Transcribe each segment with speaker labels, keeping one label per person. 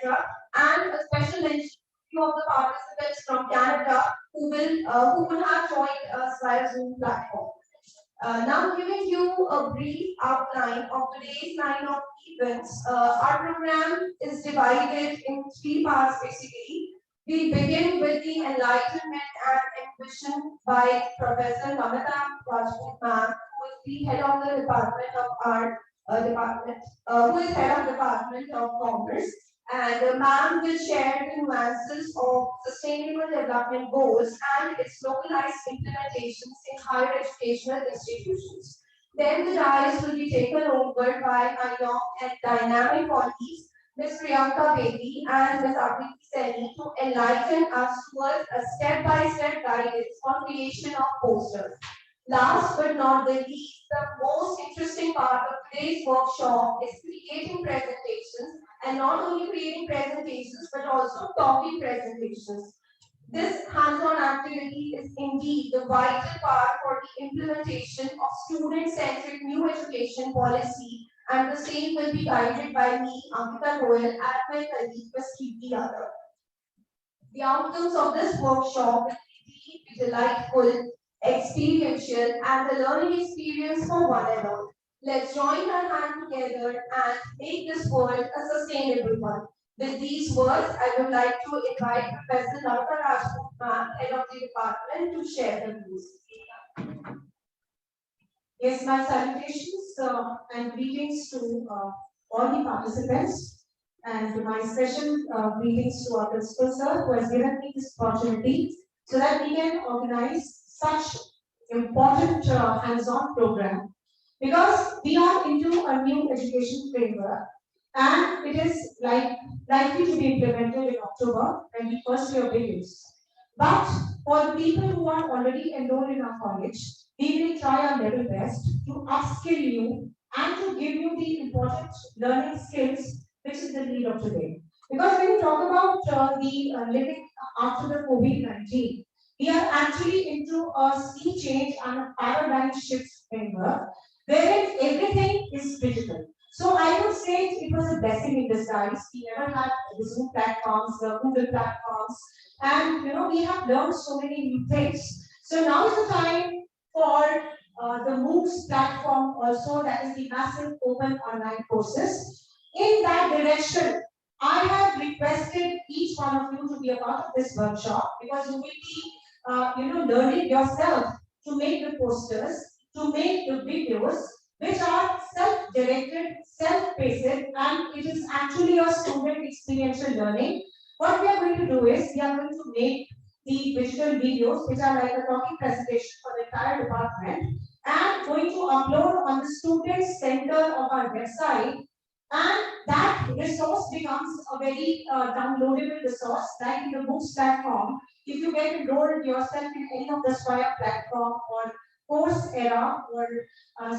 Speaker 1: etc. And a special mention to few of the participants from Canada who will have joined us via Zoom platform. Now, giving you a brief outline of today's line of events, our program is divided in three parts basically. We begin with the enlightenment and ambition by Professor Namita Rajput ma'am, who is the head of the department of our department, who is head of Department of Commerce. And ma'am will share the nuances of sustainable development goals and its localized implementations in higher educational institutions. Then the dais will be taken over by my young and dynamic colleagues, Ms. Priyanka Bedi and Ms. Akriti Seni, to enlighten us towards a step-by-step guidance on creation of posters. Last but not the least, the most interesting part of today's workshop is creating presentations, and not only creating presentations but also talking presentations. This hands-on activity is indeed the vital part for the implementation of student-centric new education policy, and the same will be guided by me, Ankita Goyal, and my colleague, Ms. Kirti Yadav. The outcomes of this workshop will be delightful, experiential, and the learning experience for one and all. Let's join our hands together and make this world a sustainable one. With these words, I would like to invite Professor Lavaka Rajput ma'am, head of the department, to share the views.
Speaker 2: Yes, my salutations and greetings to all the participants, and my special greetings to our principal sir who has given me this opportunity so that we can organize such important hands-on program, because we are into a new education framework and it is likely to be implemented in October when the first year begins. But for the people who are already enrolled in our college, we will try our level best to upskill you and to give you the important learning skills which is the need of today. Because when you talk about the living after the COVID-19, we are actually into a sea change and a paradigm shift framework wherein everything is digital. So I would say it was a blessing in disguise. We never had the Zoom platforms, the Google platforms, and we have learned so many new things. So now is the time for the MOOCs platform also, that is the massive open online courses. In that direction, I have requested each one of you to be a part of this workshop, because you will be learning yourself to make the posters, to make the videos, which are self-directed, self-paced, and it is actually a student experiential learning. What we are going to do is, we are going to make the digital videos, which are like a talking presentation for the entire department, and going to upload on the student center of our website, and that resource becomes a very downloadable resource, like in the books platform. If you get enrolled yourself in any of the Swaya platform or Coursera or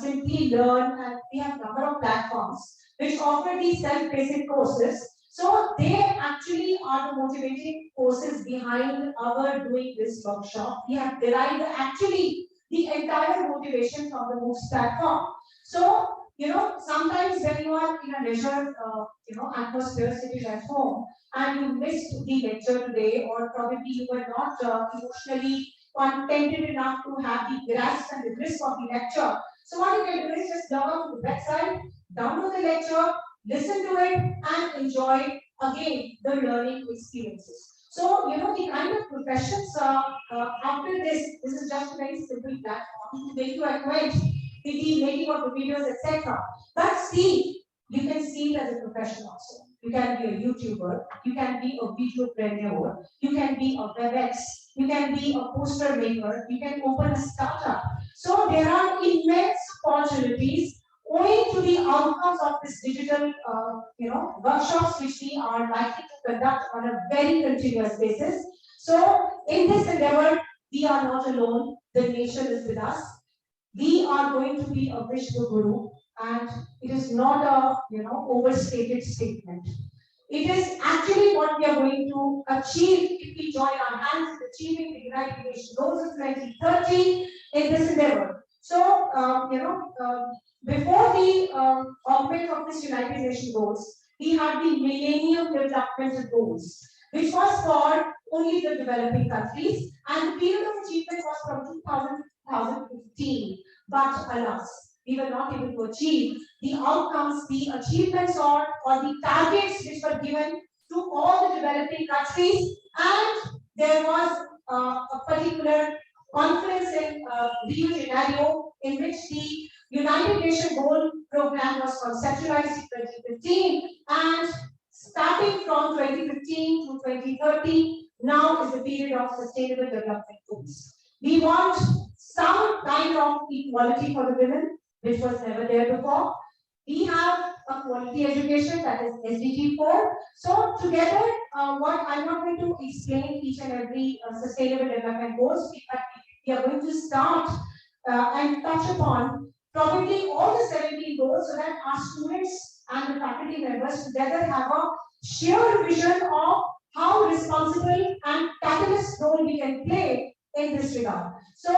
Speaker 2: Simply Learn, and we have a number of platforms which offer these self-paced courses. So they actually are the motivating forces behind our doing this workshop. We have derived actually the entire motivation from the MOOCs platform. So, sometimes when you are in a leisure, atmosphere sitting at home and you missed the lecture today, or probably you were not emotionally contented enough to have the grasp and the grasp of the lecture. So what you can do is just log on to the website, download the lecture, listen to it, and enjoy again the learning experiences. So, the kind of professions after this is just a very simple platform to make you acquaint with the making of the videos, etc. But see, you can see it as a profession also. You can be a YouTuber, you can be a videopreneur, you can be a WebEx, you can be a poster maker, you can open a startup. So there are immense opportunities owing to the outcomes of this digital, workshops which we are likely to conduct on a very continuous basis. So in this endeavor, we are not alone. The nation is with us. We are going to be a Vishnu Guru, and it is not a overstated statement. It is actually what we are going to achieve if we join our hands in achieving the United Nations goals of 2030 in this endeavor. So, before the augment of this United Nations goals, we had the Millennium Development Goals, which was for only the developing countries, and the period of achievement was from 2000 2015. But alas, we were not able to achieve the outcomes, the achievements, or the targets which were given to all the developing countries. And there was a particular conference in Rio de Janeiro in which the United Nations Goal Program was conceptualized in 2015, and starting from 2015 to 2030, now is the period of Sustainable Development Goals. We want some kind of equality for the women, which was never there before. We have a quality education, that is SDG 4. So together, what I'm not going to explain each and every sustainable development goals, but we are going to start and touch upon probably all the 17 goals so that our students and the faculty members together have a shared vision of how responsible and catalyst role we can play in this regard. So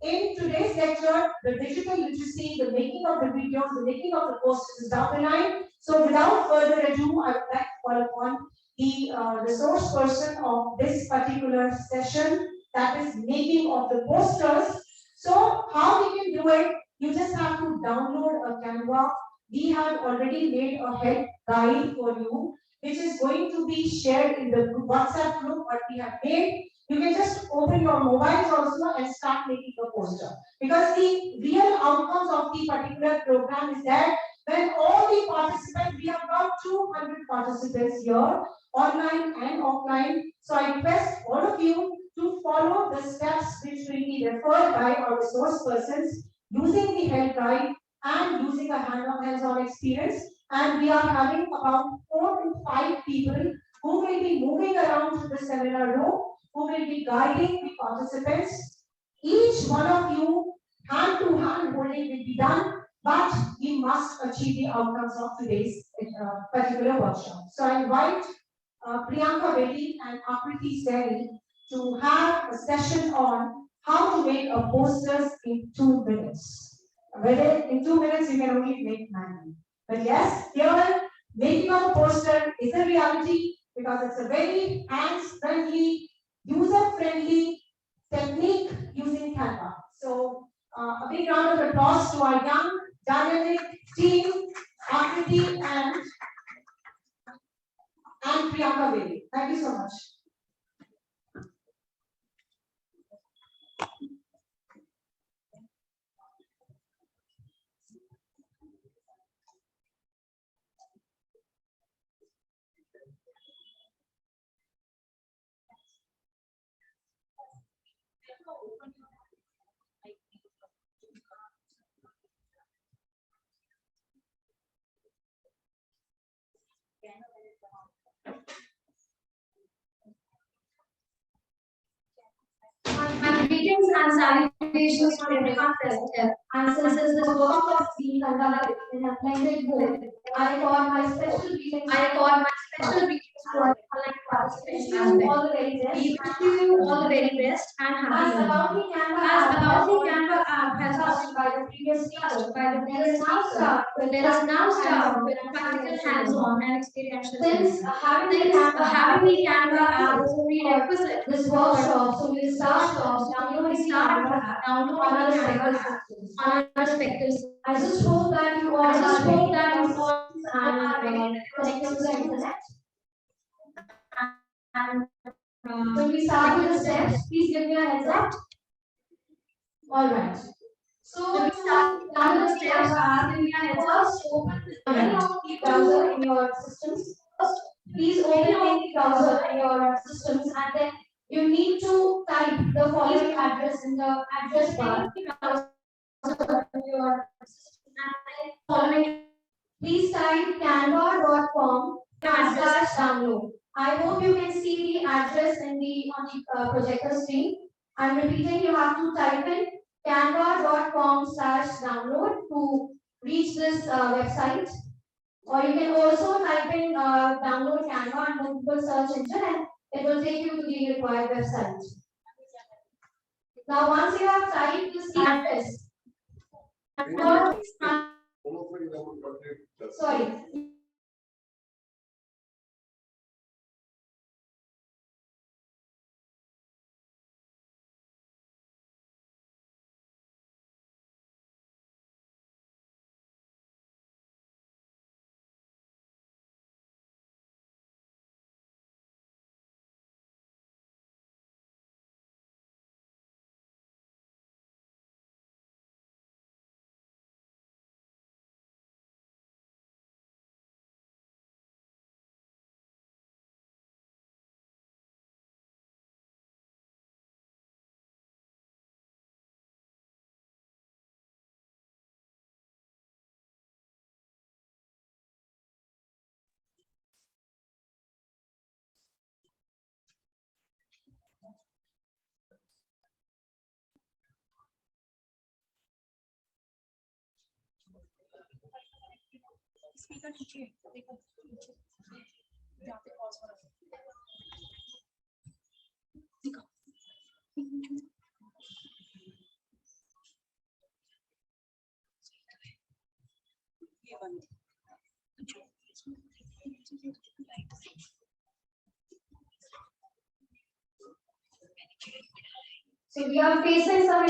Speaker 2: in today's lecture, the digital literacy, the making of the videos, the making of the posters is down the line. So without further ado, I would like to call upon the resource person of this particular session, that is making of the posters. So how we can do it? You just have to download a Canva. We have already made a head guide for you, which is going to be shared in the WhatsApp group what we have made. You can just open your mobiles also and start making the poster. Because the real outcomes of the particular program is that when all the participants, we have got 200 participants here, online and offline. So I request all of you to follow the steps which will be referred by our resource persons using the health guide and using a hands-on experience. And we are having about 4 to 5 people who will be moving around to the seminar room, who will be guiding the participants. Each one of you, hand-to-hand holding will be done, but we must achieve the outcomes of today's particular workshop. So I invite Priyanka Reddy and Akriti Seri to have a session on how to make a posters in 2 minutes. Whether in 2 minutes you can only make 9. But yes, here making of a poster is a reality because it's a very hands-friendly, user-friendly technique using Canva. So a big round of applause to our young, dynamic team, Akriti and Priyanka Reddy. Thank you so much.
Speaker 1: Greetings and salutations to everyone present here. And since this workshop is being conducted in a blended mode, I record my special greetings to our online participants. We wish you all the very best. We wish you all the very best and happy. As about the Canva app has touched by the previous speaker, let us now start with a practical hands-on and experiential. Since having the Canva app is a prerequisite this workshop, so we'll start off downloading the Canva app on our respective systems. I just hope that you all are ready connected to the internet. And when we start with the steps, please give me a heads up. All right. So to start the steps, give me a heads up. Open the browser in your systems. Please open the browser in your systems, and then you need to type the following address in the address bar. Your system, and then following. Please type canva.com/download. I hope you can see the address on the projector screen. I'm repeating, you have to type in canva.com/download to reach this website. Or you can also type in download Canva and Google search engine, and it will take you to the required website. Now, once you have typed this address, sorry.
Speaker 3: Speaker नीचे देखो नीचे यहाँ पे pause करो दिखाओ ये बंद
Speaker 1: So we are facing some